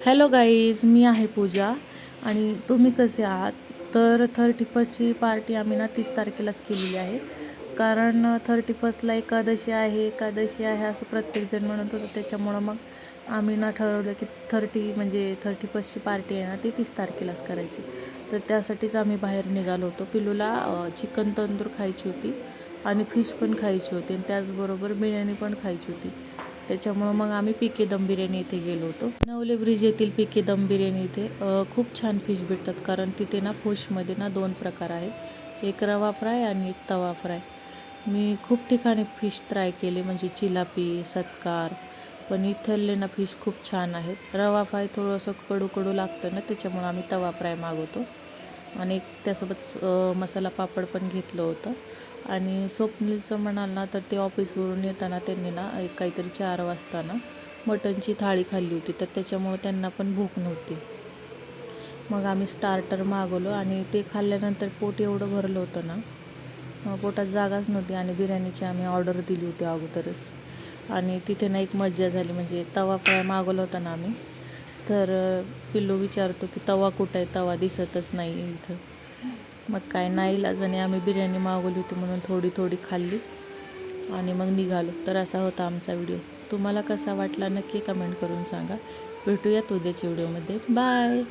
Hello guys, मी आहे पूजा आणि तुम्ही कसे आहात? तर 31ची पार्टी आम्ही ना 30 तारखेलाच केलेली आहे. कारण 31ला एकादशी आहे असं प्रत्येकजण म्हणत होतं. त्याच्यामुळं मग आम्ही ना ठरवलं की 31ची पार्टी आहे ना ती 30 तारखेलाच करायची. तर त्यासाठीच आम्ही बाहेर निघालो होतो. पिल्लूला चिकन तंदूर खायची होती आणि फिश पण खायची होती आणि त्याचबरोबर बिर्याणी पण खायची होती. त्याच्यामुळं मग आम्ही पी.के. दम बिर्याणी इथे गेलो होतो. नवले ब्रिज येथील पी.के. दम बिर्याणी इथे खूप छान फिश भेटतात. कारण तिथे ना फिशमध्ये ना 2 प्रकार आहेत, एक रवा फ्राय आणि एक तवा फ्राय. मी खूप ठिकाणी फिश ट्राय केले, म्हणजे चिलापी, सत्कार, पण इथले ना फिश खूप छान आहेत. रवा फ्राय थोडंसं कडू कडू लागतं ना, त्याच्यामुळं आम्ही तवा फ्राय मागवतो. आणि एक त्यासोबत मसाला पापड पण घेतलं होतं. आणि स्वप्नीलचं म्हणाल ना तर ते ऑफिसवरून येताना त्यांनी ना काहीतरी 4 वाजता ना मटनची थाळी खाल्ली होती, तर त्याच्यामुळं त्यांना पण भूक नव्हती. मग आम्ही स्टार्टर मागवलं आणि ते खाल्ल्यानंतर पोट एवढं भरलं होतं ना, पोटात जागाच नव्हती. आणि बिर्याणीची आम्ही ऑर्डर दिली होती अगोदरच. आणि तिथे ना एक मज्जा झाली, म्हणजे तवा फ्राय मागवला होता ना आम्ही, तर पिल्लू विचारतो की तवा कुठं आहे, तवा दिसतच नाही इथं. मग काय नाईलाजाने आम्ही बिर्याणी मागवली होती म्हणून थोडी थोडी खाल्ली आणि मग निघालो. तर असा होता आमचा व्हिडिओ. तुम्हाला कसा वाटला नक्की कमेंट करून सांगा. भेटूयात उद्याच्या व्हिडिओमध्ये. बाय.